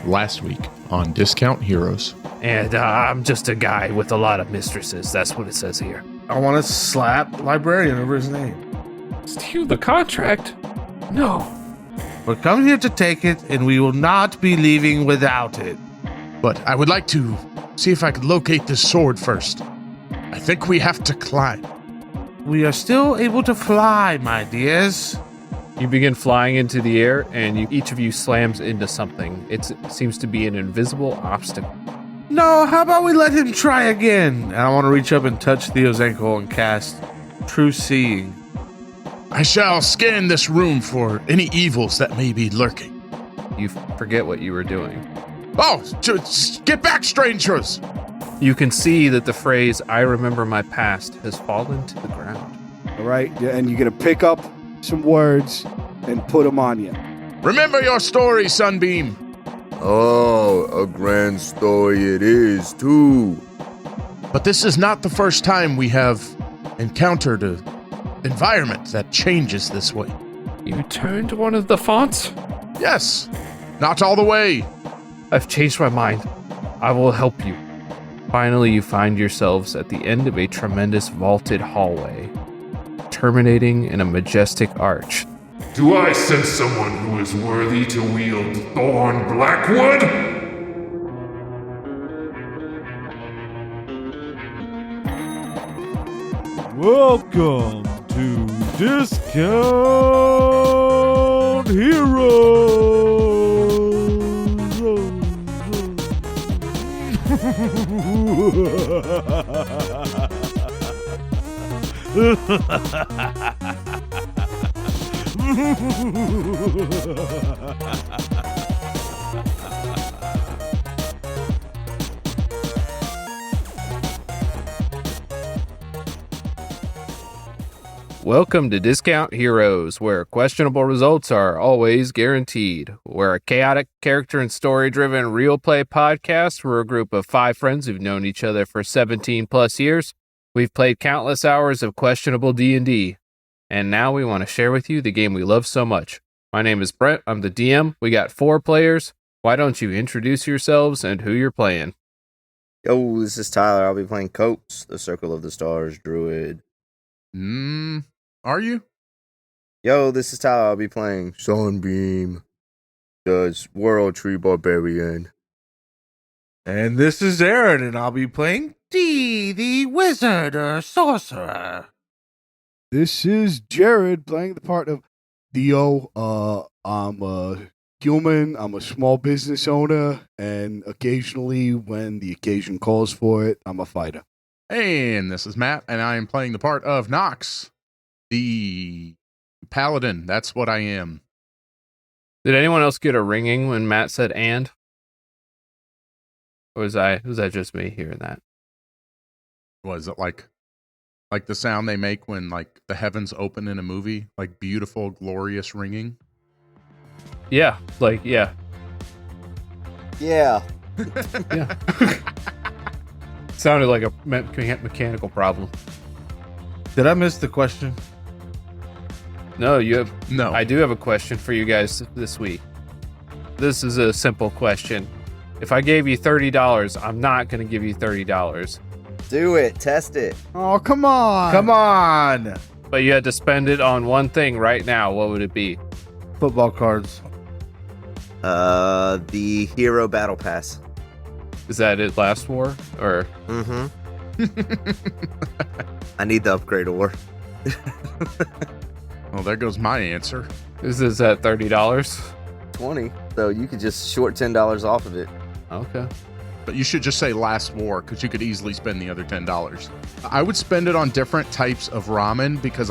last week on Discount Heroes. And I'm just a guy with a lot of mistresses. That's what it says here. I want to slap librarian over his name. Steal the contract? No. We're coming here to take it, and we will not be leaving without it. But I would like to see if I could locate this sword first. I think we have to climb. We are still able to fly, my dears. You begin flying into the air, and each of you slams into something. It seems to be an invisible obstacle. No, how about we let him try again? And I want to reach up and touch Theo's ankle and cast True Seeing. I shall scan this room for any evils that may be lurking. You forget what you were doing. Oh, just get back, strangers! You can see that the phrase, "I remember my past," has fallen to the ground. All right, and you're going to pick up some words and put them on you. Remember your story, Sunbeam. Oh, a grand story it is, too. But this is not the first time we have encountered an environment that changes this way. You turned one of the fonts? Yes, not all the way. I've changed my mind. I will help you. Finally, you find yourselves at the end of a tremendous vaulted hallway, terminating in a majestic arch. Do I sense someone who is worthy to wield Thorn Blackwood? Welcome to Discount Heroes. Welcome to Discount Heroes, where questionable results are always guaranteed. We're a chaotic, character and story-driven real play podcast. We're a group of 5 friends who've known each other for 17 plus years. We've played countless hours of questionable D&D, and now we want to share with you the game we love so much. My name is Brent. I'm the DM. We got 4 players. Why don't you introduce yourselves and who you're playing? Yo, this is Tyler. I'll be playing Coates, the Circle of the Stars druid. Are you? Yo, this is Tyler. I'll be playing Sunbeam, the World Tree Barbarian. And this is Aaron, and I'll be playing D, the Wizard or Sorcerer. This is Jared playing the part of Theo. I'm a human. I'm a small business owner, and occasionally, when the occasion calls for it, I'm a fighter. And this is Matt, and I am playing the part of Nox, the Paladin. That's what I am. Did anyone else get a ringing when Matt said "and"? Or was that just me hearing that? Was it like the sound they make when like the heavens open in a movie, like beautiful, glorious ringing? Yeah, Yeah. Yeah. Sounded like a mechanical problem. Did I miss the question? No, No. I do have a question for you guys this week. This is a simple question. If I gave you $30, I'm not going to give you $30. Do it. Test it. Oh, come on. Come on. But you had to spend it on one thing right now. What would it be? Football cards. The Hero Battle Pass. Is that it last war? Or Mm-hmm. I need the upgrade ore. Well, there goes my answer. is this at $30? 20. So you could just short $10 off of it. Okay. But you should just say last war, because you could easily spend the other $10. I would spend it on different types of ramen, because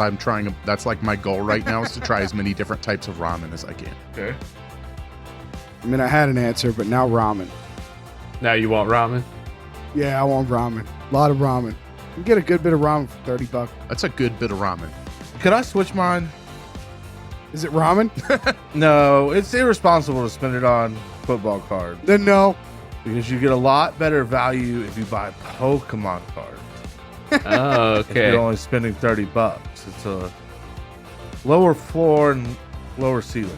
that's like my goal right now, is to try as many different types of ramen as I can. Okay. I mean, I had an answer, but now ramen. Now you want ramen? Yeah, I want ramen. A lot of ramen. You can get a good bit of ramen for $30. That's a good bit of ramen. Could I switch mine? Is it ramen? No, it's irresponsible to spend it on football cards. Then no. Because you get a lot better value if you buy Pokemon cards. Oh, If okay. you're only spending $30. It's a lower floor and lower ceiling.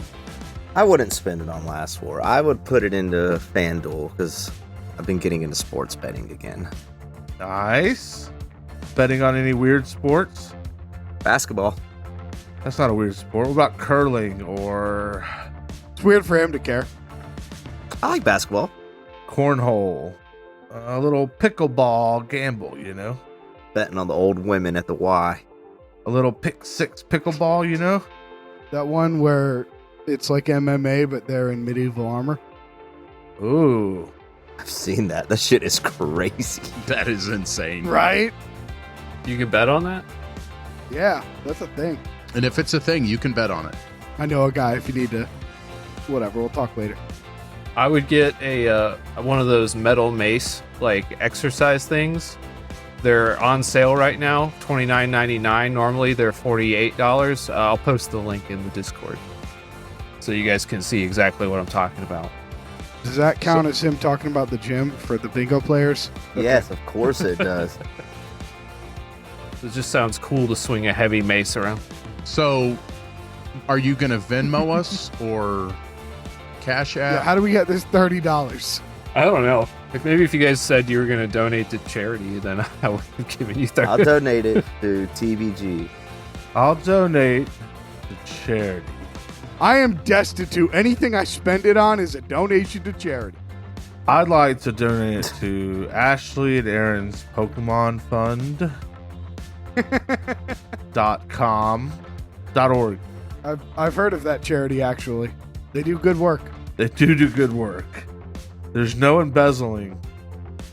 I wouldn't spend it on Last War. I would put it into FanDuel because I've been getting into sports betting again. Nice. Betting on any weird sports? Basketball. That's not a weird sport. What about curling or It's weird for him to care. I like basketball. cornhole? A little pickleball gamble, you know? Betting on the old women at the Y. A little pick six pickleball, you know? That one where it's like MMA, but they're in medieval armor. Ooh. I've seen that. That shit is crazy. That is insane. Right? You can bet on that? Yeah, that's a thing. And if it's a thing, you can bet on it. I know a guy if you need to. Whatever, we'll talk later. I would get a one of those metal mace like exercise things. They're on sale right now, $29.99. Normally they're $48. I'll post the link in the Discord so you guys can see exactly what I'm talking about. Does that count as him talking about the gym for the bingo players? Yes, of course it does. It just sounds cool to swing a heavy mace around. So, are you going to Venmo us or Cash Yeah, App? how do we get this $30? I don't know. Maybe if you guys said you were going to donate to charity, then I would have given you I'll 30. donate it to TBG. I'll donate to charity. I am destitute. Anything I spend it on is a donation to charity. I'd like to donate it to Ashley and Aaron's Pokemon Fund. .com.org. I've heard of that charity, actually. They do good work. They do good work. There's no embezzling.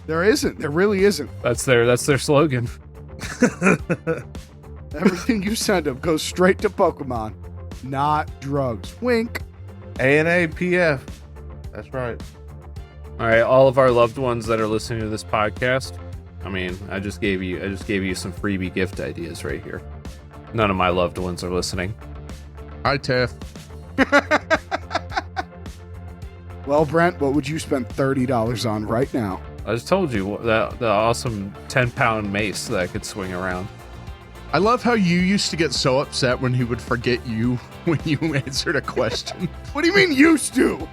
There isn't. There really isn't. That's their slogan. Everything you send them goes straight to Pokemon, not drugs. Wink. ANAPF. That's right. All right, all of our loved ones that are listening to this podcast. I mean, I just gave you some freebie gift ideas right here. None of my loved ones are listening. Hi, Tiff. Well, Brent, what would you spend $30 on right now? I just told you that the awesome 10-pound mace that I could swing around. I love how you used to get so upset when he would forget you when you answered a question, What do you mean used to?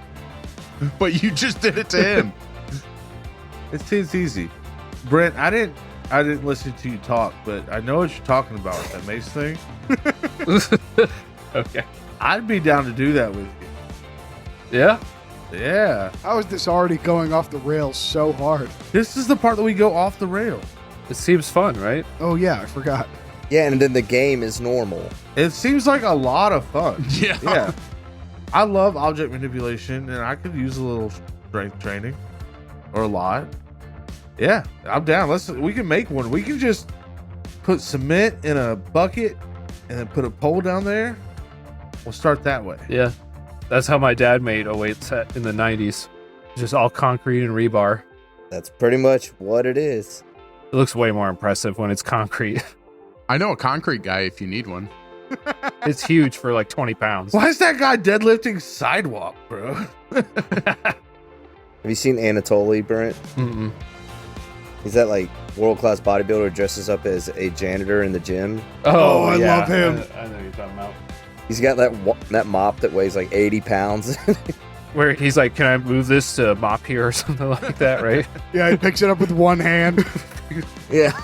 but you just did it to him. It's easy. Brent, I didn't listen to you talk, but I know what you're talking about with that mace thing. Okay. I'd be down to do that with you. Yeah? Yeah. How is this already going off the rails so hard? This is the part that we go off the rail. It seems fun, right? Oh, yeah, I forgot. Yeah, and then the game is normal. It seems like a lot of fun. Yeah. Yeah. I love object manipulation, and I could use a little strength training. Or a lot. Yeah, I'm down. We can make one. We can just put cement in a bucket and then put a pole down there. We'll start that way. Yeah. That's how my dad made a weight set in the 90s. Just all concrete and rebar. That's pretty much what it is. It looks way more impressive when it's concrete. I know a concrete guy if you need one. It's huge for like 20 pounds. Why is that guy deadlifting sidewalk, bro? Have you seen Anatoly, Brent? Mm-mm. He's that like world-class bodybuilder dresses up as a janitor in the gym. Oh, I love him. I know what you're talking about. He's got that mop that weighs like 80 pounds. Where he's like, can I move this to mop here or something like that, right? Yeah, he picks it up with one hand Yeah.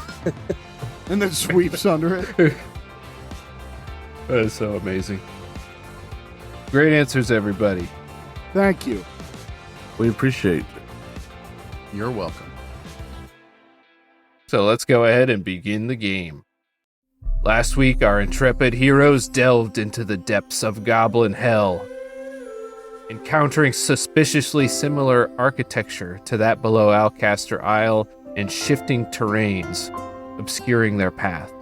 and then sweeps under it. That is so amazing. Great answers, everybody. Thank you. We appreciate it. You're welcome. So let's go ahead and begin the game. Last week, our intrepid heroes delved into the depths of Goblin Hell, encountering suspiciously similar architecture to that below Alcaster Isle and shifting terrains, obscuring their path.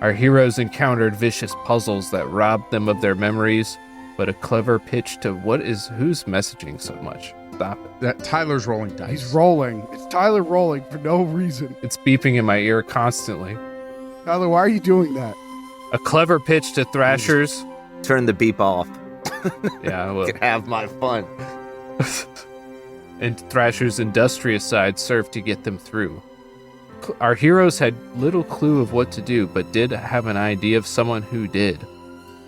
Our heroes encountered vicious puzzles that robbed them of their memories, but a clever pitch to who's messaging so much? Stop it. That Tyler's rolling dice. He's rolling. It's Tyler rolling for no reason. It's beeping in my ear constantly. Tyler, why are you doing that? A clever pitch to Thrashers. Turn the beep off. Yeah, I will. Can have my fun. And Thrasher's industrious side served to get them through. Our heroes had little clue of what to do, but did have an idea of someone who did.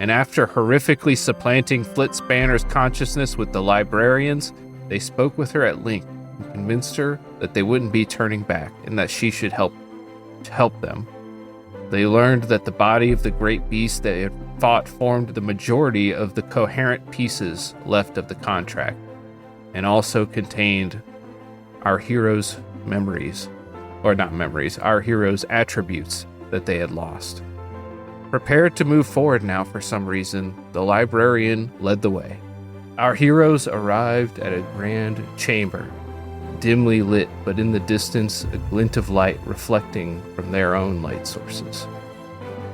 And after horrifically supplanting Flitz Banner's consciousness with the librarians, they spoke with her at length and convinced her that they wouldn't be turning back and that she should help them. They learned that the body of the great beast they had fought formed the majority of the coherent pieces left of the contract, and also contained our heroes' memories, or not memories, our heroes' attributes that they had lost. Prepared to move forward now for some reason, the librarian led the way. Our heroes arrived at a grand chamber, dimly lit, but in the distance a glint of light reflecting from their own light sources.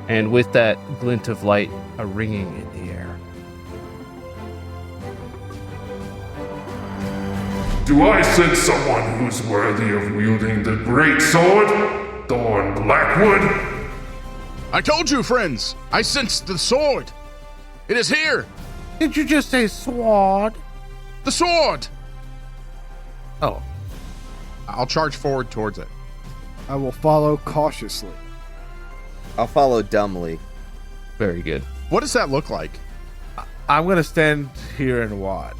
And with that glint of light, a ringing in the air. Do I sense someone who's worthy of wielding the great sword, Thorn Blackwood? I told you, friends. I sensed the sword. It is here. Did you just say sword? The sword. Oh. I'll charge forward towards it. I will follow cautiously. I'll follow dumbly. Very good. What does that look like? I'm going to stand here and watch.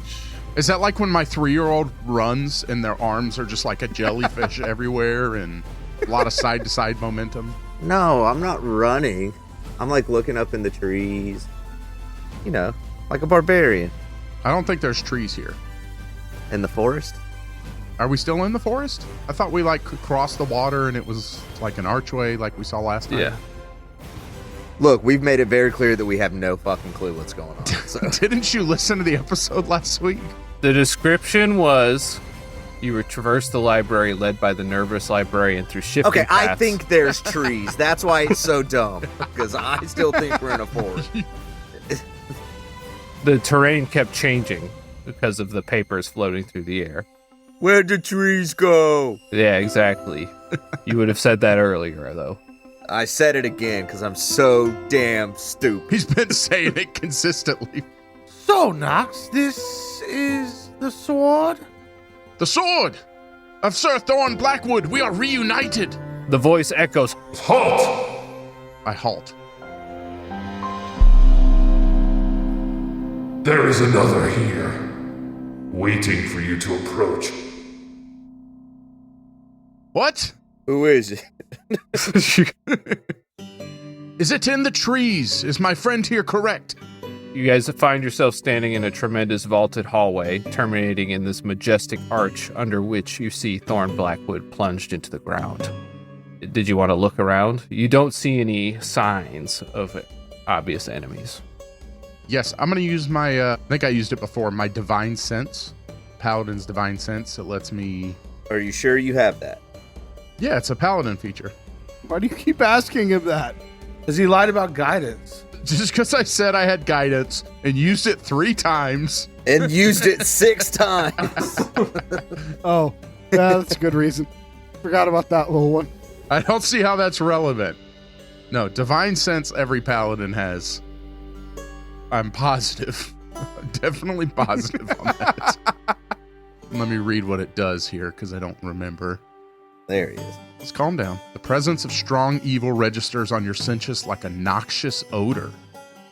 Is that like when my 3-year-old runs and their arms are just like a jellyfish everywhere and a lot of side-to-side momentum? No, I'm not running. I'm like looking up in the trees. You know, like a barbarian. I don't think there's trees here. In the forest? Are we still in the forest? I thought we like crossed the water and it was like an archway like we saw last time. Yeah. Look, we've made it very clear that we have no fucking clue what's going on. So. Didn't you listen to the episode last week? The description was you would traverse the library led by the nervous librarian through shifting Okay, paths. I think there's trees. That's why it's so dumb. Because I still think we're in a forest. The terrain kept changing because of the papers floating through the air. Where'd the trees go? Yeah, exactly. You would have said that earlier, though. I said it again because I'm so damn stupid. He's been saying it consistently. So, Nox, this is the sword? The sword of Sir Thorn Blackwood. We are reunited. The voice echoes. Halt! I halt. There is another here, waiting for you to approach. What? Who is it? Is it in the trees? Is my friend here correct? You guys find yourself standing in a tremendous vaulted hallway, terminating in this majestic arch under which you see Thorn Blackwood plunged into the ground. Did you want to look around? You don't see any signs of obvious enemies. Yes, I'm going to use my, I think I used it before, my Divine Sense. Paladin's Divine Sense. It lets me... Are you sure you have that? Yeah, it's a Paladin feature. Why do you keep asking him that? Because he lied about guidance. Just because I said I had guidance and used it 3 times. And used it 6 times. Oh, yeah, that's a good reason. Forgot about that little one. I don't see how that's relevant. No, Divine Sense every Paladin has. I'm positive. I'm definitely positive on that. Let me read what it does here because I don't remember. There he is. Let's calm down. The presence of strong evil registers on your senses like a noxious odor,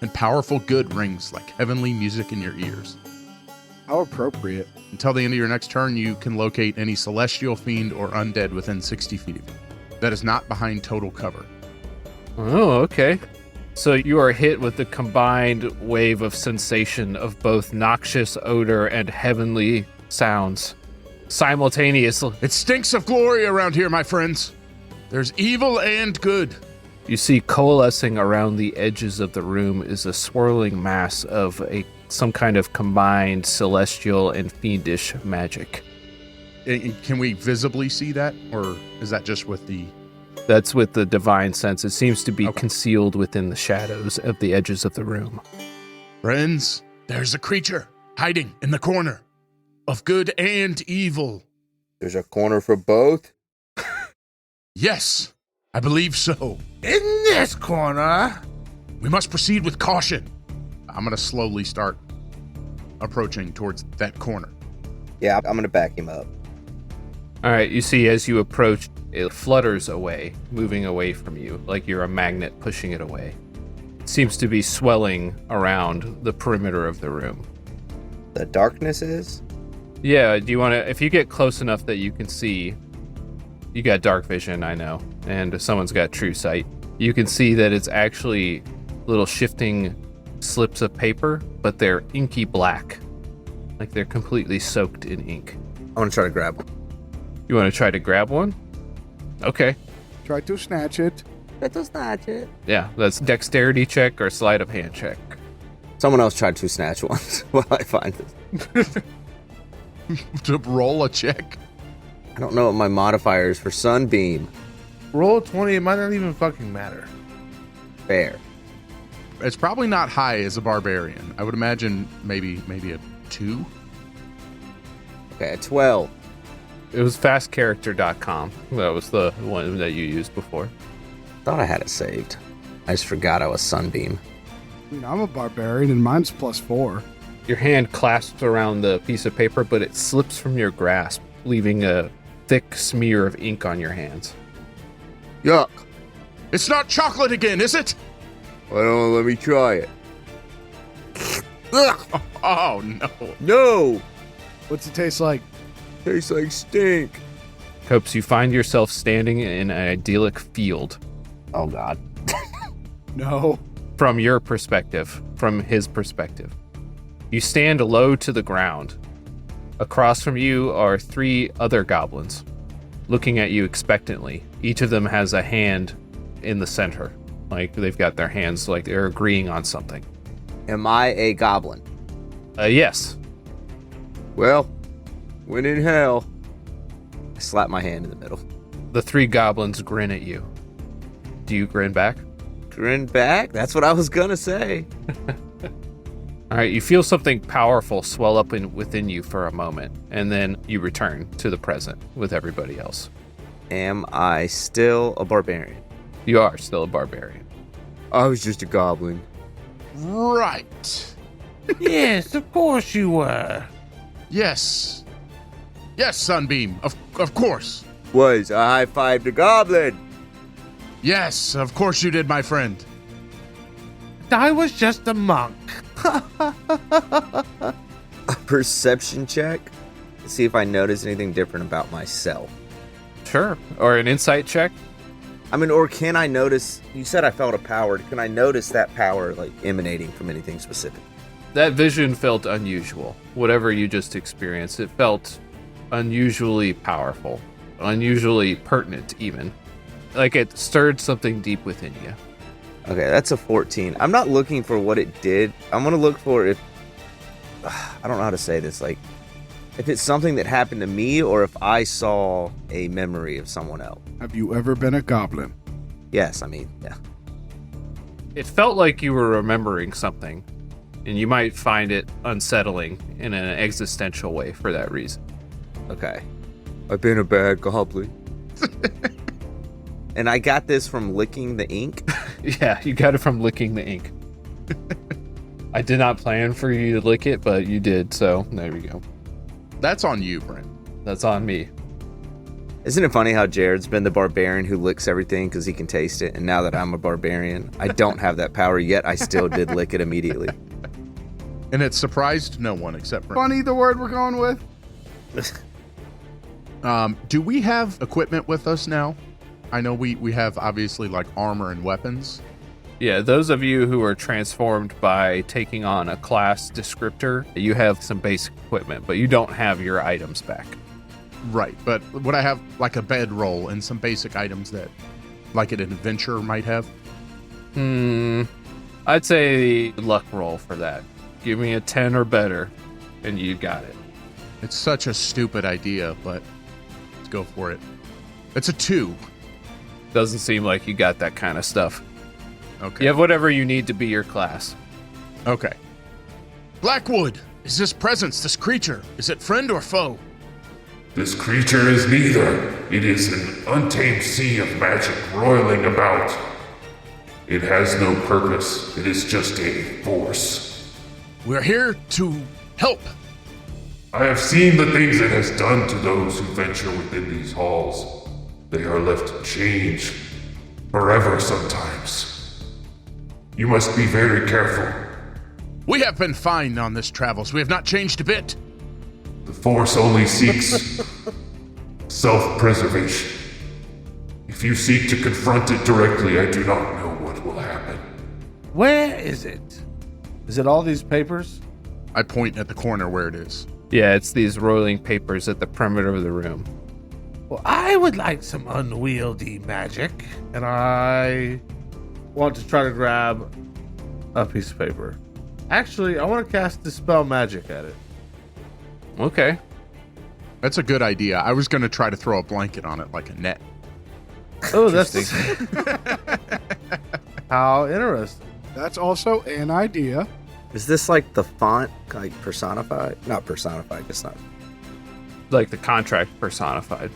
and powerful good rings like heavenly music in your ears. How appropriate. Until the end of your next turn, you can locate any celestial fiend or undead within 60 feet of you. That is not behind total cover. Oh, okay. So you are hit with the combined wave of sensation of both noxious odor and heavenly sounds simultaneously. It stinks of glory around here, my friends. There's evil and good. You see coalescing around the edges of the room is a swirling mass of some kind of combined celestial and fiendish magic. Can we visibly see that? Or is that just with the... That's with the divine sense. It seems to be Okay. concealed within the shadows of the edges of the room. Friends, there's a creature hiding in the corner of good and evil. There's a corner for both. Yes, I believe so. In this corner. We must proceed with caution. I'm going to slowly start approaching towards that corner. Yeah, I'm gonna back him up. All right, you see as you approach, it flutters away, moving away from you, like you're a magnet pushing it away. seems to be swelling around the perimeter of the room. The darkness is? Yeah, do you want to, if you get close enough that you can see, you got dark vision, I know, and someone's got true sight. You can see that it's actually little shifting slips of paper, but they're inky black. Like they're completely soaked in ink. I want to try to grab one. You want to try to grab one? Okay. Try to snatch it. Yeah, that's dexterity check or sleight of hand check. Someone else tried to snatch one while I find this. To roll a check. I don't know what my modifier is for Sunbeam. Roll a 20, it might not even fucking matter. Fair. It's probably not high as a barbarian. I would imagine maybe a 2. Okay, a 12. It was fastcharacter.com. That was the one that you used before. Thought I had it saved. I just forgot I was Sunbeam. I mean, I'm a barbarian and mine's +4. Your hand clasps around the piece of paper, but it slips from your grasp, leaving a thick smear of ink on your hands. Yuck. It's not chocolate again, is it? Why don't let me try it? Ugh. Oh, no. No! What's it taste like? Tastes like stink. Copes, you find yourself standing in an idyllic field. Oh, God. No. From your perspective, from his perspective. You stand low to the ground. Across from you are 3 other goblins, looking at you expectantly. Each of them has a hand in the center. Like they've got their hands like they're agreeing on something. Am I a goblin? Yes. Well, when in hell. I slap my hand in the middle. The 3 goblins grin at you. Do you grin back? Grin back? That's what I was gonna say. All right, you feel something powerful swell up within you for a moment, and then you return to the present with everybody else. Am I still a barbarian? You are still a barbarian. I was just a goblin. Right. Yes, of course you were. Yes. Yes, Sunbeam. Of course. Was I high-fived a goblin? Yes, of course you did, my friend. I was just a monk. A perception check? To see if I notice anything different about myself. Sure. Or an insight check? I mean, or can I notice, you said I felt a power, can I notice that power, like, emanating from anything specific? That vision felt unusual. Whatever you just experienced, it felt unusually powerful, unusually pertinent even. Like it stirred something deep within you. Okay, that's a 14. I'm not looking for what it did. I'm going to look for if, I don't know how to say this, like, if it's something that happened to me or if I saw a memory of someone else. Have you ever been a goblin? Yes, I mean, yeah. It felt like you were remembering something, and you might find it unsettling in an existential way for that reason. Okay. I've been a bad goblin. And I got this from licking the ink. Yeah, you got it from licking the ink. I did not plan for you to lick it, but you did, so there we go. That's on you, Brent. That's on me. Isn't it funny how Jared's been the barbarian who licks everything because he can taste it, and now that I'm a barbarian, I don't have that power, yet I still did lick it immediately. And it surprised no one except Brent. Funny the word we're going with? Do we have equipment with us now? I know we have obviously like armor and weapons. Yeah, those of you who are transformed by taking on a class descriptor, you have some basic equipment, but you don't have your items back. Right, but would I have like a bedroll and some basic items that like an adventurer might have? I'd say luck roll for that. Give me a 10 or better, and you got it. It's such a stupid idea, but let's go for it. It's a 2. Doesn't seem like you got that kind of stuff. Okay. You have whatever you need to be your class. Okay. Blackwood, is this presence, this creature, is it friend or foe? This creature is neither. It is an untamed sea of magic roiling about. It has no purpose. It is just a force. We're here to help. I have seen the things it has done to those who venture within these halls. They are left changed forever sometimes. You must be very careful. We have been fine on this travels. We have not changed a bit. The Force only seeks self-preservation. If you seek to confront it directly, I do not know what will happen. Where is it? Is it all these papers? I point at the corner where it is. Yeah, it's these rolling papers at the perimeter of the room. Well, I would like some unwieldy magic, and I want to try to grab a piece of paper. Actually, I want to cast Dispel Magic at it. Okay. That's a good idea. I was going to try to throw a blanket on it like a net. Oh, that's how interesting. That's also an idea. Is this like the font, like personified? Not personified, it's not. Like the contract personified.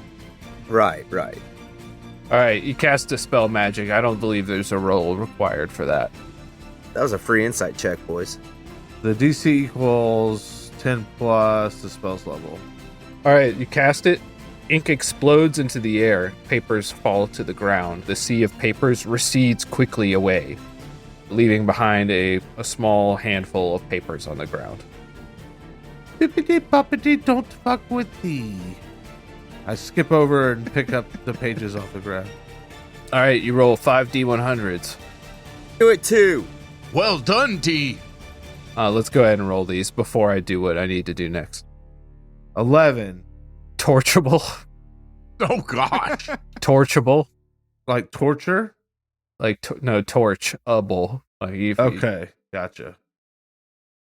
Right. All right, you cast Dispel Magic. I don't believe there's a roll required for that. That was a free insight check, boys. The DC equals 10 plus the spell's level. All right, you cast it. Ink explodes into the air. Papers fall to the ground. The sea of papers recedes quickly away, leaving behind a small handful of papers on the ground. Bippity boppity, don't fuck with thee. I skip over and pick up the pages off the ground. All right, you roll 5d100s. Do it too. Well done, D. Let's go ahead and roll these before I do what I need to do next. 11. Torchable. Oh, gosh. Torchable. Like torture? Like, torchable. Like Okay, gotcha.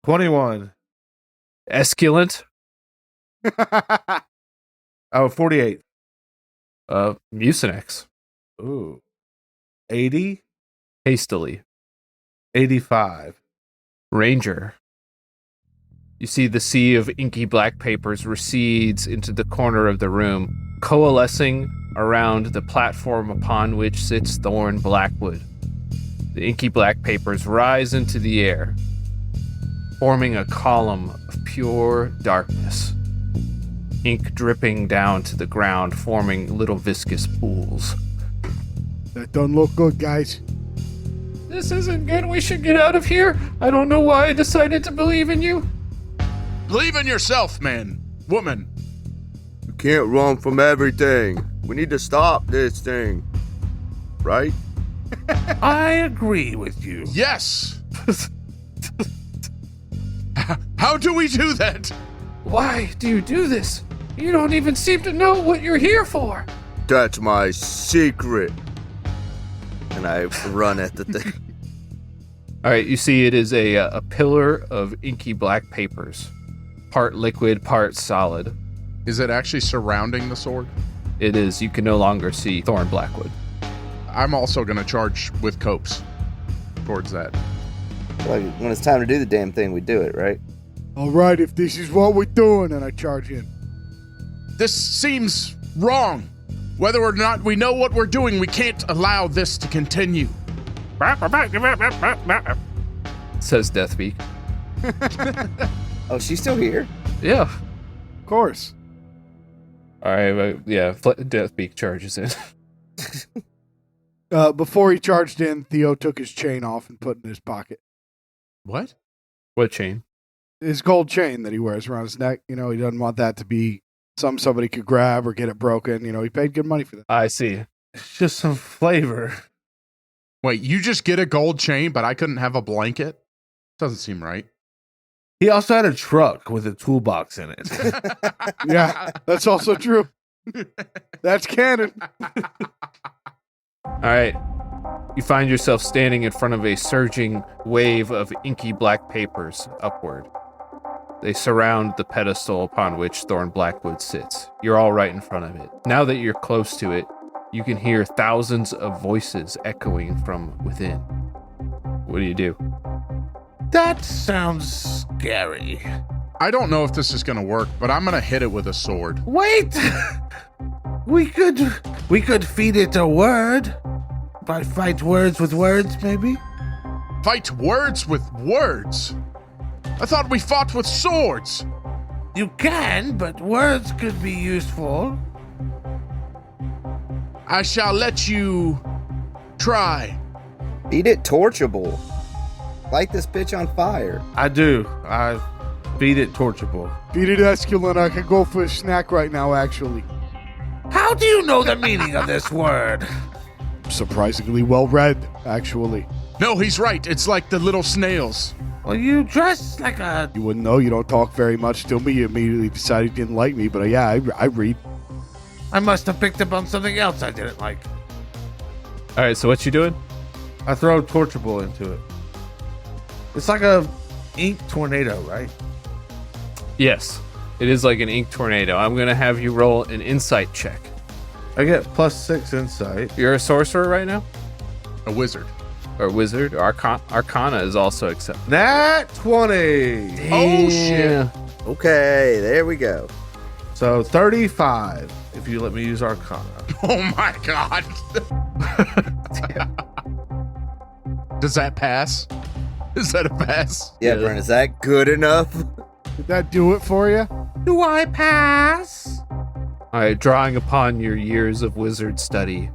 21. Esculent. Oh, 48. Mucinex. Ooh. 80. Hastily. 85. Ranger. You see the sea of inky black papers recedes into the corner of the room, coalescing around the platform upon which sits Thorn Blackwood. The inky black papers rise into the air, forming a column of pure darkness. Ink dripping down to the ground, forming little viscous pools. That doesn't look good, guys. This isn't good. We should get out of here. I don't know why I decided to believe in you. Believe in yourself, man. Woman. You can't run from everything. We need to stop this thing. Right? I agree with you. Yes. How do we do that? Why do you do this? You don't even seem to know what you're here for. That's my secret. And I run at the thing. All right, you see it is a pillar of inky black papers. Part liquid, part solid. Is it actually surrounding the sword? It is. You can no longer see Thorn Blackwood. I'm also going to charge with copes towards that. Like, when it's time to do the damn thing, we do it, right? All right, if this is what we're doing, and I charge in. This seems wrong. Whether or not we know what we're doing, we can't allow this to continue. Says Deathbeak. Oh, she's still here? Yeah. Of course. All right, Deathbeak charges in. Before he charged in, Theo took his chain off and put it in his pocket. What? What chain? His gold chain that he wears around his neck. You know, he doesn't want that to be somebody could grab or get it broken. You know, he paid good money for that. I see. It's just some flavor. Wait, you just get a gold chain, but I couldn't have a blanket? Doesn't seem right. He also had a truck with a toolbox in it. Yeah, that's also true. That's canon. All right. You find yourself standing in front of a surging wave of inky black papers upward. They surround the pedestal upon which Thorn Blackwood sits. You're all right in front of it. Now that you're close to it, you can hear thousands of voices echoing from within. What do you do? That sounds scary. I don't know if this is going to work, but I'm going to hit it with a sword. Wait! We could feed it a word. Fight words with words, maybe? Fight words with words? I thought we fought with swords. You can, but words could be useful. I shall let you try. Eat it torchable. Light this bitch on fire. I do. I feed it torchable. Beat it, Esculin. I could go for a snack right now, actually. How do you know the meaning of this word? Surprisingly well read, actually. No, he's right. It's like the little snails. Well, you dress like a... You wouldn't know. You don't talk very much to me. You immediately decided you didn't like me, but yeah, I read. I must have picked up on something else I didn't like. All right, so what you doing? I throw torchable into it. It's like a ink tornado, right? Yes, it is like an ink tornado. I'm going to have you roll an insight check. I get +6 insight. You're a sorcerer right now? A wizard. Or wizard? Arcana is also accepted. Nat 20. Oh, shit. Okay, there we go. So 35 if you let me use Arcana. Oh my god. Does that pass? Is that a pass? Yeah, Brent, is that good enough? Did that do it for you? Do I pass? All right, drawing upon your years of wizard study,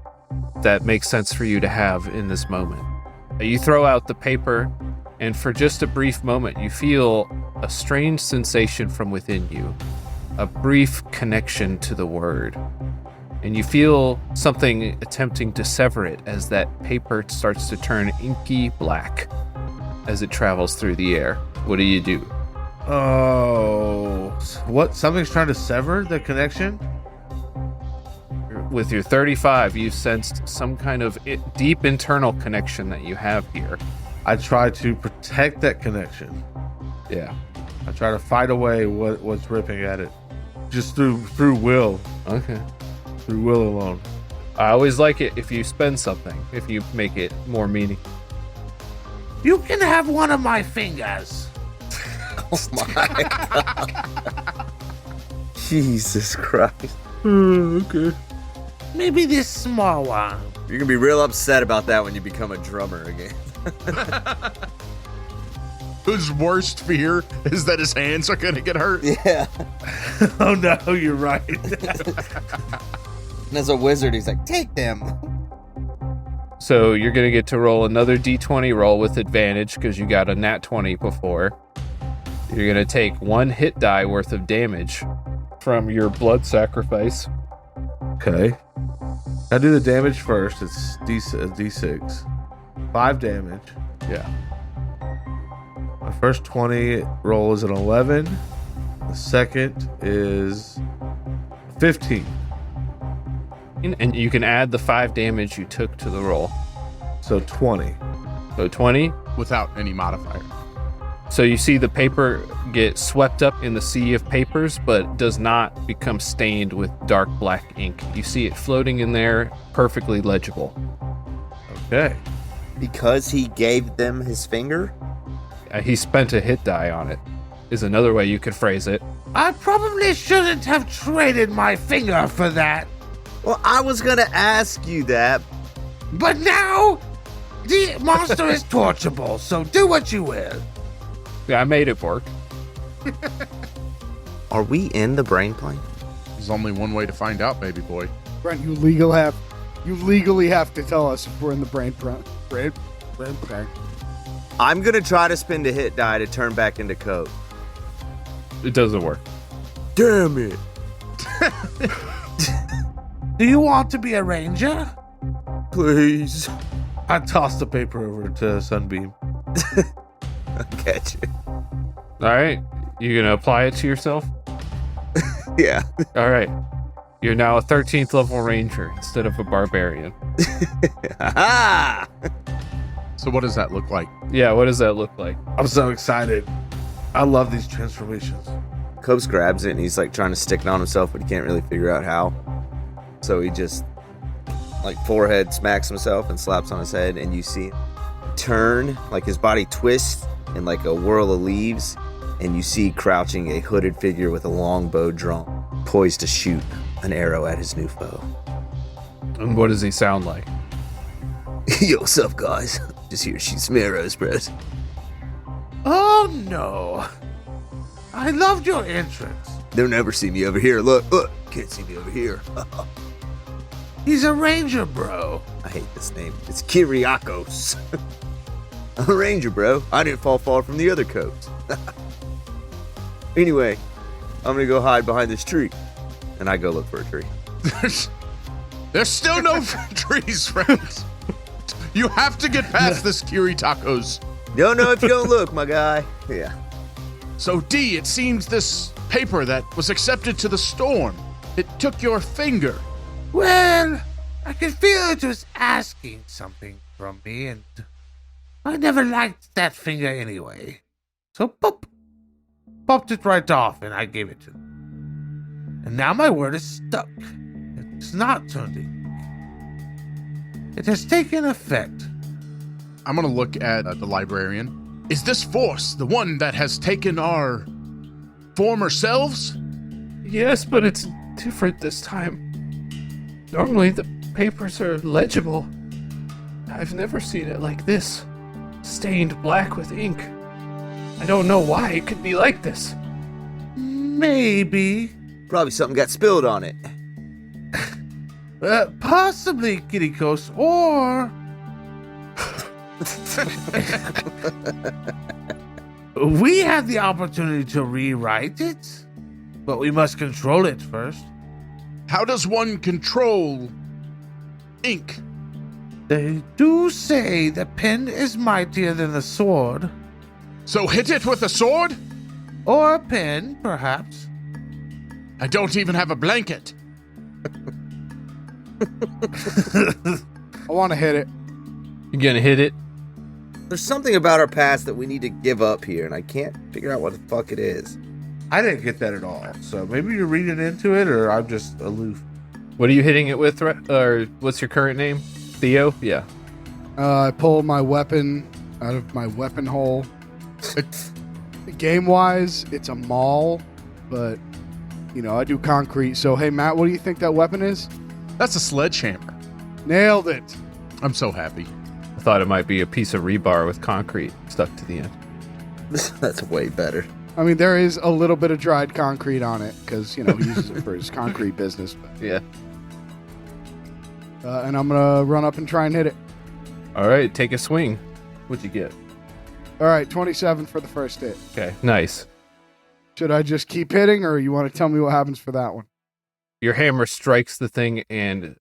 that makes sense for you to have in this moment. You throw out the paper, and for just a brief moment, you feel a strange sensation from within you, a brief connection to the word. And you feel something attempting to sever it as that paper starts to turn inky black as it travels through the air. What do you do? Oh. What? Something's trying to sever the connection? With your 35, you sensed some kind of deep internal connection that you have here. I try to protect that connection. Yeah. I try to fight away what's ripping at it. Just through will. Okay. Through will alone. I always like it if you spend something, if you make it more meaning. You can have one of my fingers. Oh my god. Jesus Christ. Okay. Maybe this small one. You're gonna be real upset about that when you become a drummer again. Whose worst fear is that his hands are gonna get hurt? Yeah. Oh no, you're right. And as a wizard, he's like, take them. So you're going to get to roll another d20 roll with advantage because you got a nat 20 before. You're going to take 1 hit die worth of damage from your blood sacrifice. Okay. I do the damage first. It's D6. 5 damage. Yeah. My first 20 roll is an 11. The second is 15. And you can add the 5 damage you took to the roll. So 20. So 20. Without any modifier. So you see the paper get swept up in the sea of papers, but does not become stained with dark black ink. You see it floating in there, perfectly legible. Okay. Because he gave them his finger? He spent a hit die on it, is another way you could phrase it. I probably shouldn't have traded my finger for that. Well, I was gonna ask you that. But now, the monster is torchable, so do what you will. Yeah, I made it work. Are we in the brain plane? There's only one way to find out, baby boy. Brent, you legally have to tell us if we're in the brain plane. I'm gonna try to spend a hit die to turn back into Coke. It doesn't work. Damn it. Do you want to be a ranger? Please. I toss the paper over to Sunbeam. I'll catch it. All right. You going to apply it to yourself? Yeah. All right. You're now a 13th level ranger instead of a barbarian. Ha! So what does that look like? Yeah, what does that look like? I'm so excited. I love these transformations. Copes grabs it and he's like trying to stick it on himself, but he can't really figure out how. So he just like forehead smacks himself and slaps on his head, and you see him turn, like his body twists in like a whirl of leaves, and you see crouching a hooded figure with a long bow drawn, poised to shoot an arrow at his new foe. And what does he sound like? Yo, what's up, guys? Just here to shoot some arrows, bros. Oh no. I loved your entrance. They'll never see me over here. Look, can't see me over here. He's a ranger, bro. I hate this name. It's Kyriakos. I'm a ranger, bro. I didn't fall far from the other coats. Anyway, I'm gonna go hide behind this tree. And I go look for a tree. There's still no trees, friends. You have to get past this Kiri Tacos. Don't know if you don't look, my guy. Yeah. So, D, it seems this paper that was accepted to the storm, it took your finger. Well, I could feel it was asking something from me, and I never liked that finger anyway. So, popped it right off, and I gave it to him. And now my word is stuck. It's not turned ink. It has taken effect. I'm going to look at the librarian. Is this force the one that has taken our former selves? Yes, but it's different this time. Normally the papers are legible. I've never seen it like this. Stained black with ink. I don't know why it could be like this. Maybe. Probably something got spilled on it. Possibly, Kirikos, or... We have the opportunity to rewrite it, but we must control it first. How does one control ink? They do say the pen is mightier than the sword. So hit it with a sword? Or a pen, perhaps. I don't even have a blanket. I want to hit it. You gonna hit it? There's something about our past that we need to give up here, and I can't figure out what the fuck it is. I didn't get that at all, so maybe you're reading into it, or I'm just aloof. What are you hitting it with, or what's your current name? Theo? Yeah. I pull my weapon out of my weapon hole. Game-wise, it's a maul, but, I do concrete. So, hey, Matt, what do you think that weapon is? That's a sledgehammer. Nailed it. I'm so happy. I thought it might be a piece of rebar with concrete stuck to the end. That's way better. I mean, there is a little bit of dried concrete on it because, he uses it for his concrete business. But, Yeah. and I'm going to run up and try and hit it. All right, take a swing. What'd you get? All right, 27 for the first hit. Okay, nice. Should I just keep hitting, or you want to tell me what happens for that one? Your hammer strikes the thing and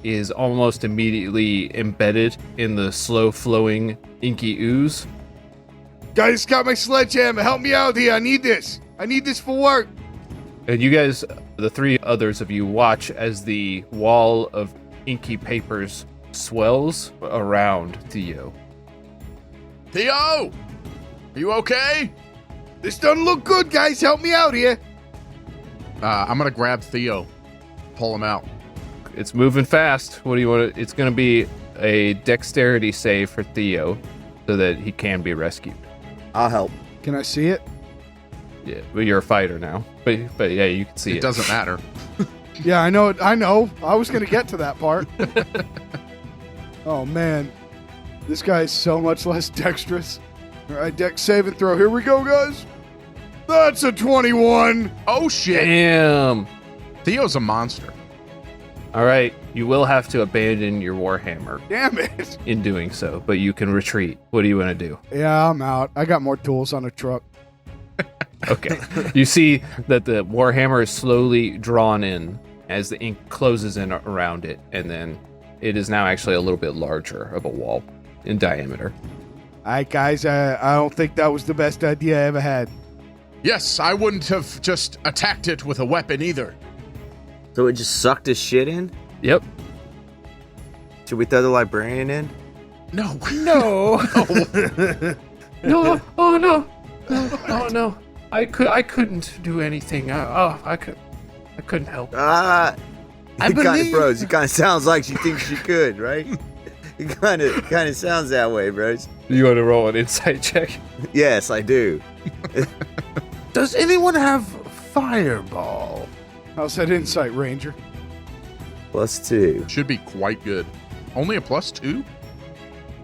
is almost immediately embedded in the slow-flowing inky ooze. Guys, got my sledgehammer. Help me out here. I need this. I need this for work. And you guys, the three others of you, watch as the wall of inky papers swells around Theo. Theo! Are you okay? This doesn't look good, guys. Help me out here. I'm going to grab Theo. Pull him out. It's moving fast. What do you want to... It's going to be a dexterity save for Theo so that he can be rescued. I'll help. Can I see it? Yeah, well, you're a fighter now. But yeah, you can see it. It doesn't matter. Yeah, I know. I know. I was going to get to that part. Oh, man. This guy's so much less dexterous. All right, dex save and throw. Here we go, guys. That's a 21. Oh, shit. Damn! Theo's a monster. All right, you will have to abandon your warhammer Damn it. in doing so, but you can retreat. What do you want to do? Yeah, I'm out. I got more tools on the truck. Okay. You see that the warhammer is slowly drawn in as the ink closes in around it, and then it is now actually a little bit larger of a wall in diameter. All right, guys, I don't think that was the best idea I ever had. Yes, I wouldn't have just attacked it with a weapon either. So it just sucked his shit in? Yep. Should we throw the librarian in? No. No. No! Oh no! No! I couldn't do anything. I couldn't help. I kind of believe- bros. It kind of sounds like she thinks she could, right? It kind of sounds that way, bros. You want to roll an insight check? Yes, I do. Does anyone have fireball? How's that insight, Ranger? +2. Should be quite good. Only a +2?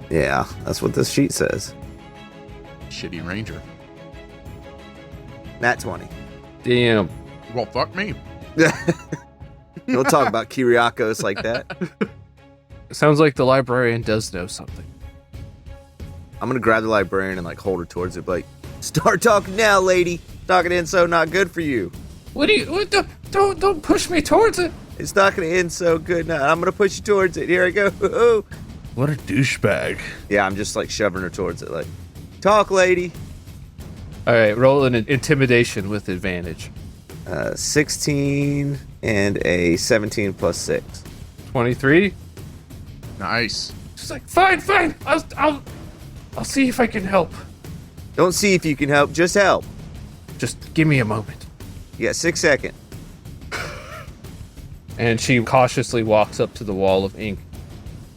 Yeah, that's what this sheet says. Shitty ranger. Nat 20. Damn. Well, fuck me. Don't talk about Kyriakos like that. Sounds like the librarian does know something. I'm gonna grab the librarian and like hold her towards it, like, start talking now, lady. Talking in so not good for you. Don't push me towards it. It's not gonna end so good now. I'm gonna push you towards it. Here I go. What a douchebag. Yeah, I'm just like shoving her towards it, like, talk, lady. All right, roll an intimidation with advantage. 16 and a 17 plus 6. 23. Nice. She's like, fine. I'll see if I can help. Don't see if you can help, just help. Just give me a moment. You got 6 seconds. And she cautiously walks up to the wall of ink,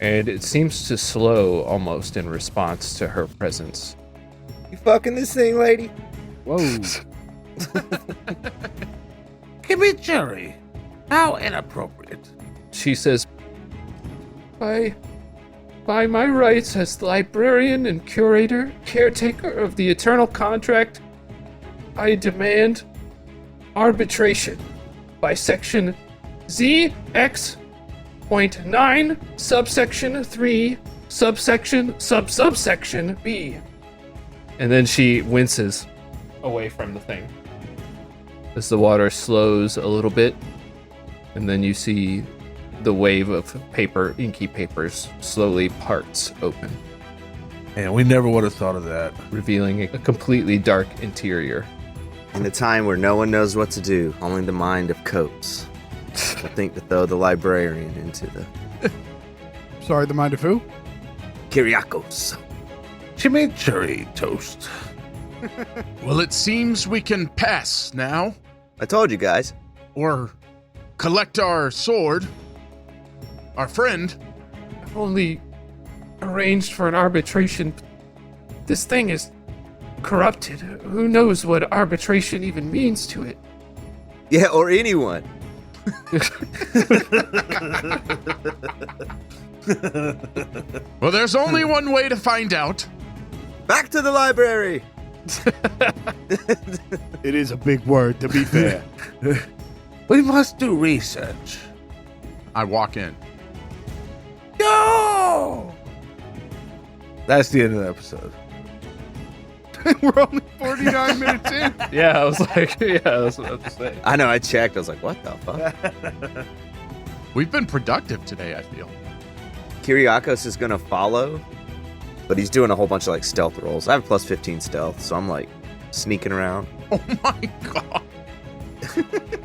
and it seems to slow almost in response to her presence. You fucking this thing, lady? Whoa. Give me Jerry. How inappropriate. She says, By my rights as the librarian and curator, caretaker of the Eternal Contract, I demand arbitration by section ZX.9, subsection 3, subsection B. And then she winces away from the thing as the water slows a little bit, and then you see the wave of paper, inky papers, slowly parts open, Man, we never would have thought of that. revealing a completely dark interior. In a time where no one knows what to do, only the mind of Copes will think to throw the librarian into the Sorry, the mind of who? Kyriakos. She made Jerry toast. Well, it seems we can pass now, I told you guys. or collect our sword. Our friend. I've only arranged for an arbitration. This thing is corrupted. Who knows what arbitration even means to it? Yeah, or anyone. Well, there's only one way to find out. Back to the library. It is a big word, to be fair. We must do research. I walk in. No! That's the end of the episode. We're only 49 minutes in. Yeah, I was like, yeah, that's what I was to say. I know, I checked. I was like, what the fuck? We've been productive today, I feel. Kyriakos is going to follow, but he's doing a whole bunch of like stealth rolls. I have plus 15 stealth, so I'm like sneaking around. Oh my god.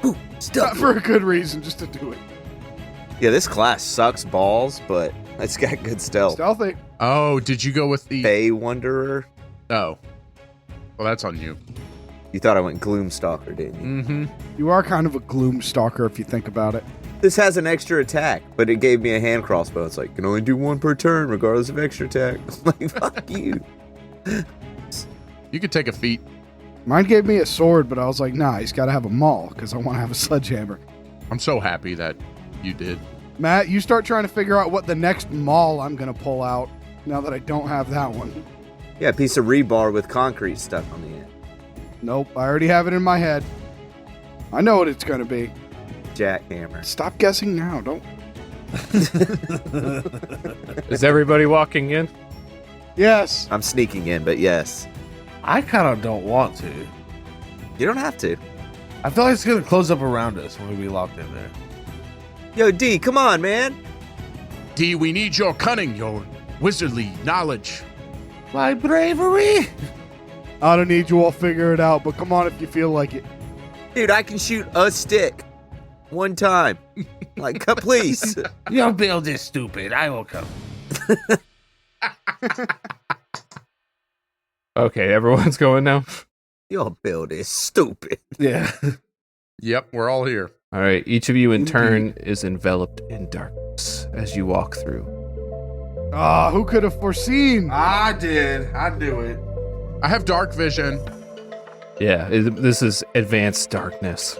Ooh, Not stealth. for a good reason, just to do it. Yeah, this class sucks balls, but it's got good stealth. Stealthy. Oh, did you go with the... Bay Wanderer. Oh. Well, that's on you. You thought I went Gloomstalker, didn't you? Mm-hmm. You are kind of a gloom stalker if you think about it. This has an extra attack, but it gave me a hand crossbow. It's like, can only do one per turn, regardless of extra attack. I'm like, fuck you. You could take a feat. Mine gave me a sword, but I was like, nah, he's got to have a maul because I want to have a sledgehammer. I'm so happy that you did. Matt, you start trying to figure out what the next maul I'm going to pull out now that I don't have that one. Yeah, a piece of rebar with concrete stuck on the end. Nope, I already have it in my head. I know what it's going to be. Jackhammer. Stop guessing now. Don't. Is everybody walking in? Yes. I'm sneaking in, but yes. I kind of don't want to. You don't have to. I feel like it's going to close up around us when we be locked in there. Yo, D, come on, man. D, we need your cunning, your wizardly knowledge. My bravery? I don't need you all figure it out, but come on if you feel like it. Dude, I can shoot a stick. One time. Like, please. Your build is stupid. I will come. Okay, everyone's going now. Your build is stupid. Yeah. Yep, we're all here. All right, each of you in turn is enveloped in darkness as you walk through. Ah, who could have foreseen? I did. I knew it. I have dark vision. Yeah, this is advanced darkness.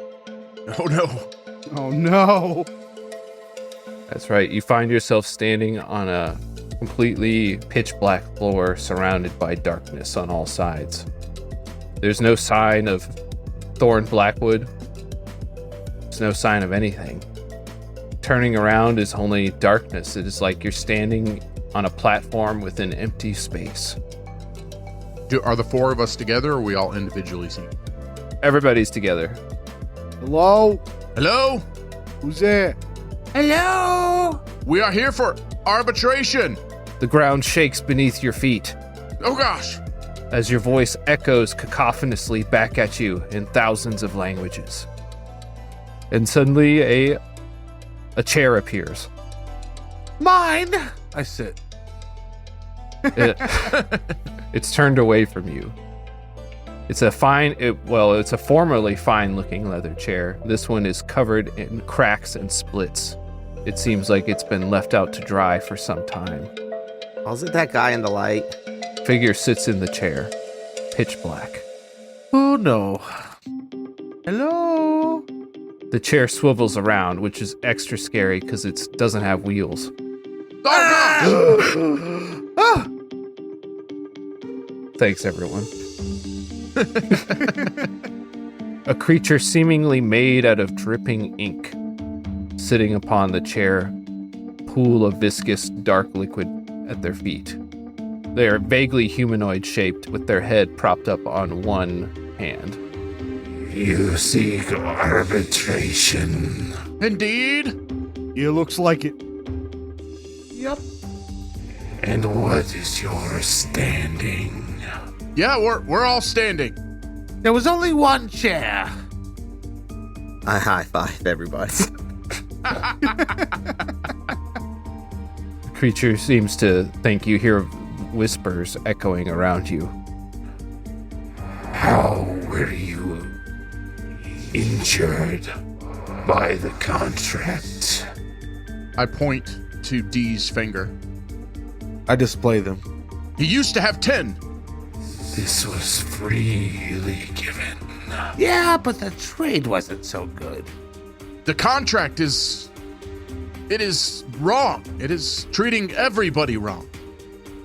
Oh no. Oh no. That's right. You find yourself standing on a completely pitch black floor surrounded by darkness on all sides. There's no sign of thorn blackwood. There's no sign of anything. Turning around is only darkness. It is like you're standing on a platform with an empty space. Are the four of us together, or are we all individually seen? Everybody's together. Hello? Hello? Who's there? Hello? We are here for arbitration. The ground shakes beneath your feet Oh gosh. as your voice echoes cacophonously back at you in thousands of languages. And suddenly a chair appears. Mine! I sit. It's turned away from you. It's a formerly fine-looking leather chair. This one is covered in cracks and splits. It seems like it's been left out to dry for some time. Was it that guy in the light? Figure sits in the chair, pitch black. Oh no. Hello? The chair swivels around, which is extra scary because it doesn't have wheels. Oh gosh. Ah! Thanks, everyone. A creature seemingly made out of dripping ink, sitting upon the chair, pool of viscous dark liquid at their feet. They are vaguely humanoid shaped, with their head propped up on one hand. You seek arbitration. Indeed. Yeah, looks like it. Yep. And what is your standing? Yeah, we're all standing. There was only one chair. I high five everybody. The creature seems to think you hear whispers echoing around you. How were you injured by the contract? I point to D's finger. I display them. He used to have 10. This was freely given. Yeah, but the trade wasn't so good. The contract is wrong. It is treating everybody wrong.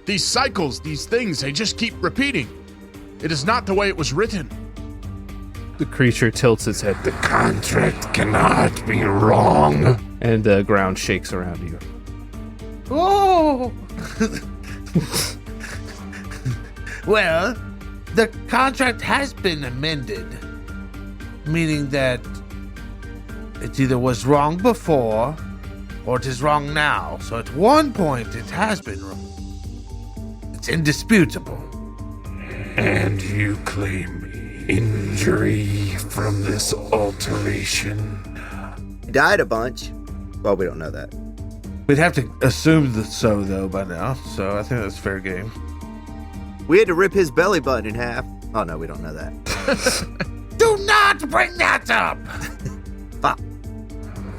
These cycles, these things, they just keep repeating. It is not the way it was written. The creature tilts its head, The contract cannot be wrong. and the ground shakes around you. Oh! Well, the contract has been amended, meaning that it either was wrong before or it is wrong now. So at one point it has been wrong. It's indisputable. And you claim injury from this alteration. He died a bunch. Well, we don't know that. We'd have to assume that so, though, by now. So I think that's fair game. We had to rip his belly button in half. Oh, no, we don't know that. Do not bring that up! Fuck.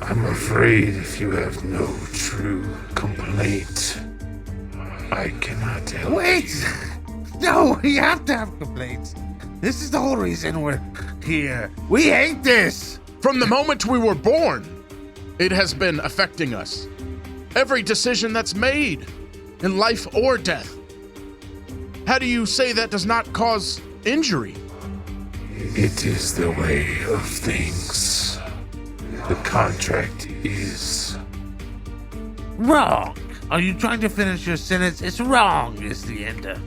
I'm afraid if you have no true complaint, I cannot help Wait! you. No, we have to have complaints. This is the whole reason we're here. We hate this! From the moment we were born, it has been affecting us. Every decision that's made, in life or death. How do you say that does not cause injury? It is the way of things. The contract is. Wrong. Are you trying to finish your sentence? It's wrong, is the ender.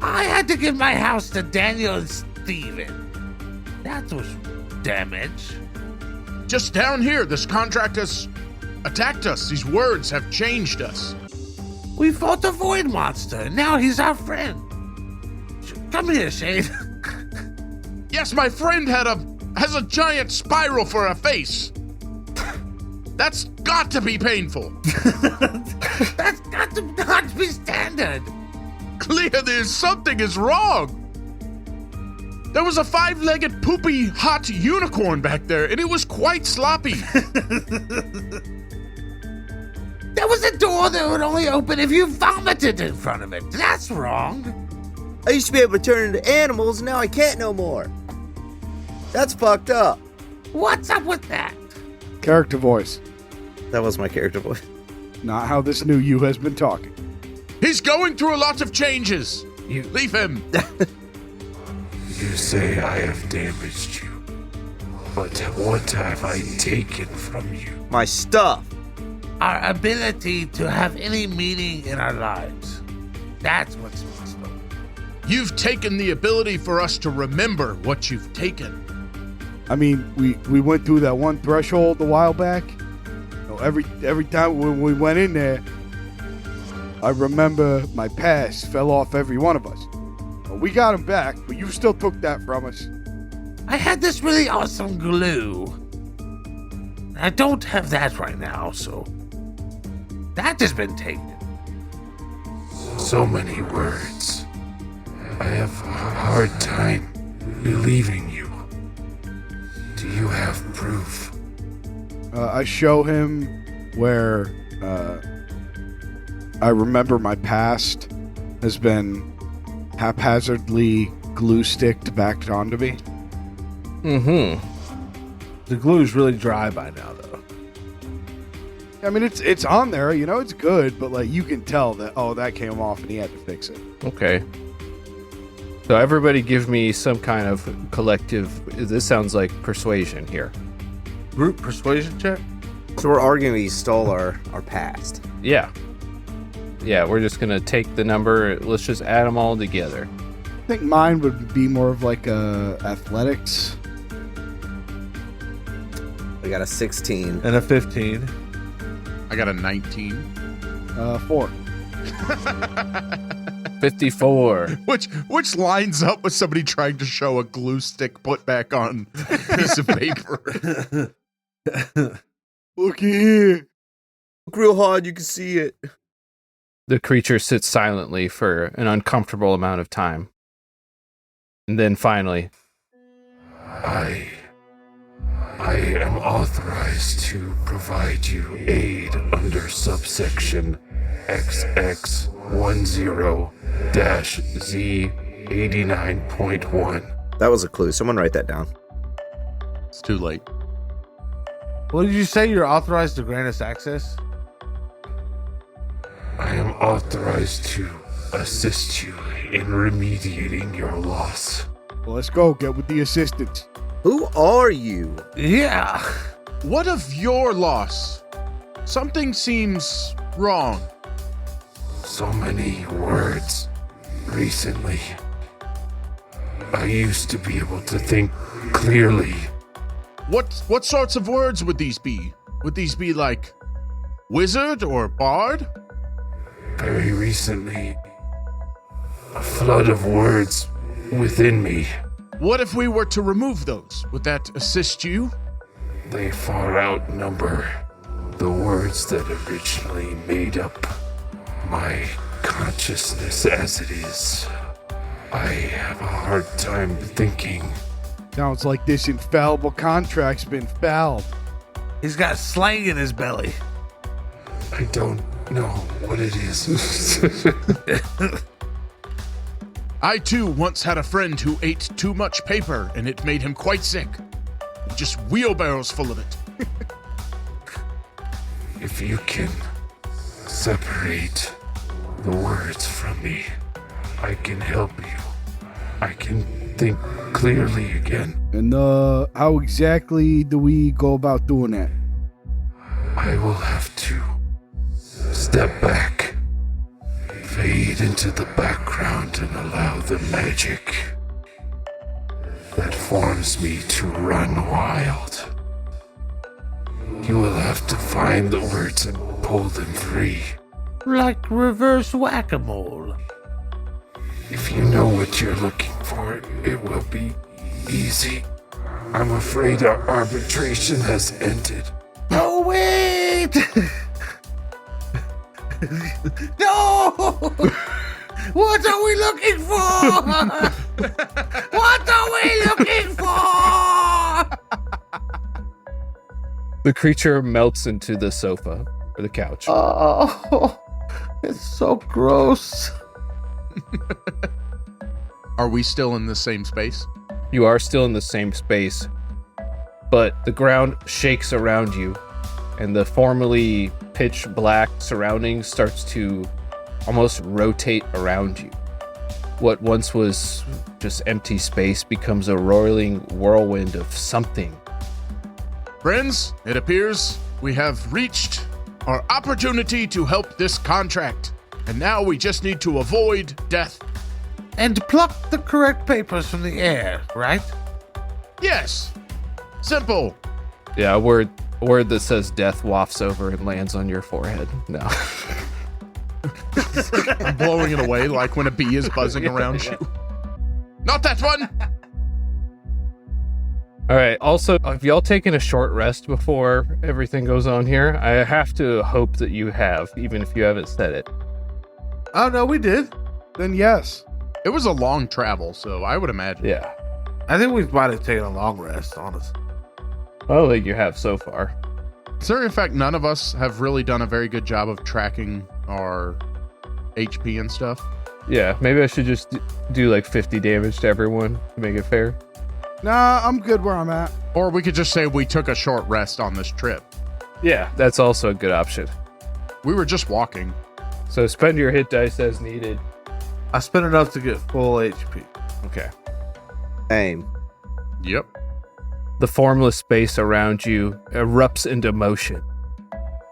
I had to give my house to Daniel and Steven. That was damage. Just down here, this contract has attacked us. These words have changed us. We fought the Void Monster, and now he's our friend. Come here, Shade. Yes, my friend has a giant spiral for a face. That's got to be painful. That's got to not be standard. Clearly, something is wrong. There was a 5-legged, poopy, hot unicorn back there, and it was quite sloppy. There was a door that would only open if you vomited in front of it. That's wrong. I used to be able to turn into animals, and now I can't no more. That's fucked up. What's up with that? Character voice. That was my character voice. Not how this new you has been talking. He's going through a lot of changes. You leave him. You say I have damaged you. But what have I taken from you? My stuff. Our ability to have any meaning in our lives. That's what's messed up. You've taken the ability for us to remember what you've taken. I mean, we went through that one threshold a while back. Every time when we went in there, I remember my pass fell off every one of us. We got him back, but you still took that from us. I had this really awesome glue. I don't have that right now, so that has been taken. So many words. I have a hard time believing you. Do you have proof? I show him where I remember my past has been haphazardly glue sticked back onto me. Mm-hmm. The glue's really dry by now, though. I mean, it's on there, it's good, but like you can tell that that came off and he had to fix it. Okay. So everybody give me some kind of collective, this sounds like persuasion here. Group persuasion check? So we're arguing he stole our past. Yeah. Yeah, we're just going to take the number, let's just add them all together. I think mine would be more of like athletics. We got a 16. And a 15. I got a 19. 4. 54. Which lines up with somebody trying to show a glue stick put back on piece of paper. Looky here. Look real hard, you can see it. The creature sits silently for an uncomfortable amount of time. And then finally, I am authorized to provide you aid under subsection XX10-Z89.1. That was a clue. Someone write that down. It's too late. What did you say? You're authorized to grant us access? I am authorized to assist you in remediating your loss. Well, let's go. Get with the assistants. Who are you? Yeah. What of your loss? Something seems wrong. So many words recently. I used to be able to think clearly. What sorts of words would these be? Would these be like wizard or bard? Very recently, a flood of words within me. What if we were to remove those? Would that assist you? They far outnumber the words that originally made up my consciousness as it is. I have a hard time thinking. Sounds like this infallible contract's been fouled. He's got slang in his belly. I don't know what it is. I too once had a friend who ate too much paper and it made him quite sick. Just wheelbarrows full of it. If you can separate the words from me, I can help you. I can think clearly again. And how exactly do we go about doing that? I will have to step back, fade into the background, and allow the magic that forms me to run wild. You will have to find the words and pull them free. Like reverse whack-a-mole. If you know what you're looking for, it will be easy. I'm afraid our arbitration has ended. Oh, wait! No! What are we looking for? What are we looking for? the creature melts into the sofa or the couch. Oh, it's so gross. Are we still in the same space? You are still in the same space, but the ground shakes around you, and the formerly pitch black surroundings starts to almost rotate around you. What once was just empty space becomes a roiling whirlwind of something. Friends, it appears we have reached our opportunity to help this contract. And now we just need to avoid death. And pluck the correct papers from the air, right? Yes. Simple. Yeah, a word that says death wafts over and lands on your forehead. No. I'm blowing it away like when a bee is buzzing around you. Not that one. All right. Also, have y'all taken a short rest before everything goes on here? I have to hope that you have, even if you haven't said it. Oh, no, we did. Then yes. It was a long travel, so I would imagine. Yeah. I think we might have taken a long rest, honestly. I don't think you have so far. Considering in fact none of us have really done a very good job of tracking our HP and stuff. Yeah, maybe I should just do like 50 damage to everyone to make it fair. Nah, I'm good where I'm at. Or we could just say we took a short rest on this trip. Yeah, that's also a good option. We were just walking. So spend your hit dice as needed. I spent enough to get full HP. Okay. Aim. Yep. The formless space around you erupts into motion,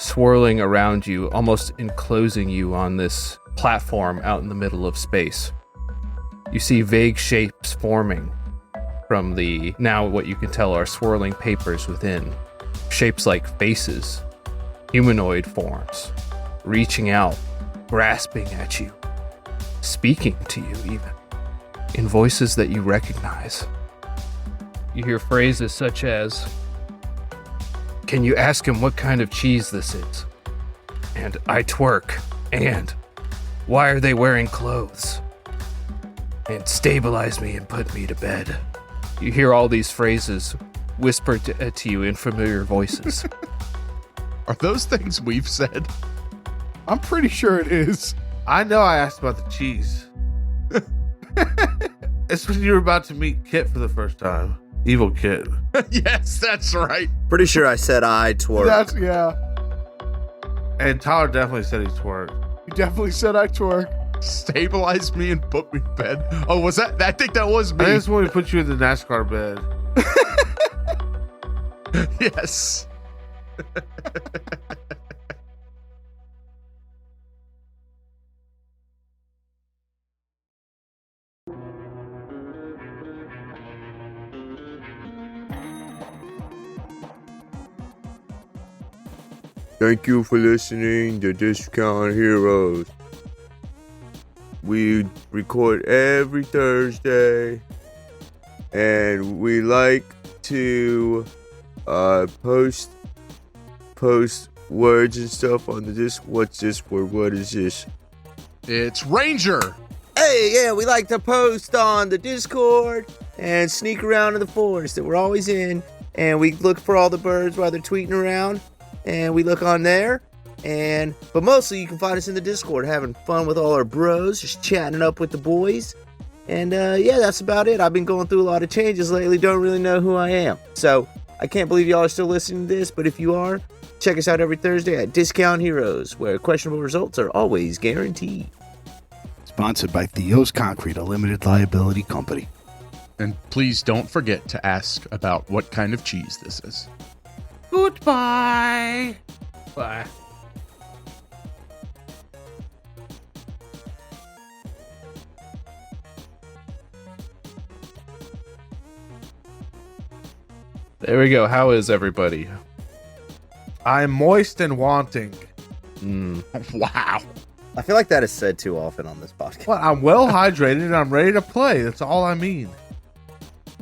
swirling around you, almost enclosing you on this platform out in the middle of space. You see vague shapes forming from the, now what you can tell are swirling papers within. Shapes like faces, humanoid forms, reaching out, grasping at you, speaking to you even, in voices that you recognize. You hear phrases such as, "Can you ask him what kind of cheese this is?" And "I twerk," and "Why are they wearing clothes?" And "Stabilize me and put me to bed." You hear all these phrases whispered to you in familiar voices. Are those things we've said? I'm pretty sure it is. I know I asked about the cheese. It's when you were about to meet Kit for the first time. Evil Kit. Yes, that's right. Pretty sure I said I twerk. That's, yeah. And Tyler definitely said he twerked. You definitely said I twerk. Stabilize me and put me to bed. Oh, was that? I think that was I me. think it's when we put you in the NASCAR bed. Yes. Thank you for listening to Discount Heroes. We record every Thursday, and we like to post words and stuff on the Discord. What's this word? What is this? It's Ranger. Hey, yeah, we like to post on the Discord and sneak around in the forest that we're always in, and we look for all the birds while they're tweeting around, and we look on there, but mostly you can find us in the Discord having fun with all our bros, just chatting it up with the boys, and yeah, that's about it. I've been going through a lot of changes lately, don't really know who I am, so I can't believe y'all are still listening to this, but if you are, check us out every Thursday at Discount Heroes, where questionable results are always guaranteed. Sponsored by Theo's Concrete, a limited liability company. And please don't forget to ask about what kind of cheese this is. Goodbye. Bye. There we go. How is everybody? I'm moist and wanting. Wow. I feel like that is said too often on this podcast. Well, I'm well hydrated and I'm ready to play. That's all I mean.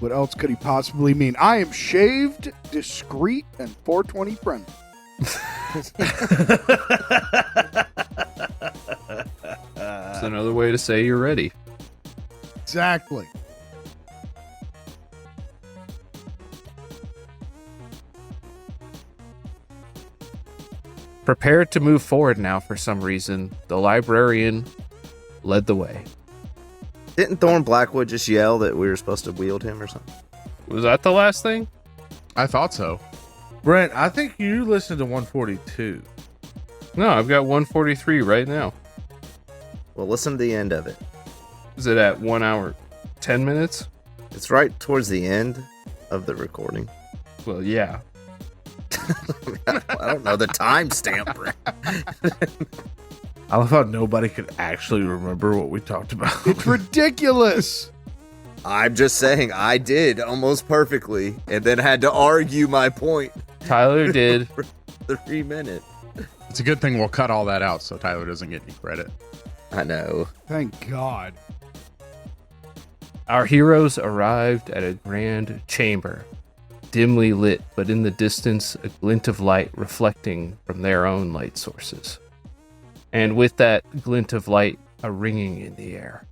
What else could he possibly mean? I am shaved, discreet, and 420 friendly. That's another way to say you're ready. Exactly. Prepared to move forward now for some reason, the librarian led the way. Didn't Thorn Blackwood just yell that we were supposed to wield him or something? Was that the last thing? I thought so. Brent, I think you listened to 142. No, I've got 143 right now. Well, listen to the end of it. Is it at 1 hour, 10 minutes? It's right towards the end of the recording. Well, yeah. I don't know the timestamp. I love how nobody could actually remember what we talked about. It's ridiculous. I'm just saying I did almost perfectly and then had to argue my point Tyler did. for 3 minutes. It's a good thing we'll cut all that out so Tyler doesn't get any credit. I know. Thank God. Our heroes arrived at a grand chamber, dimly lit, but in the distance, a glint of light reflecting from their own light sources. And with that glint of light, a ringing in the air.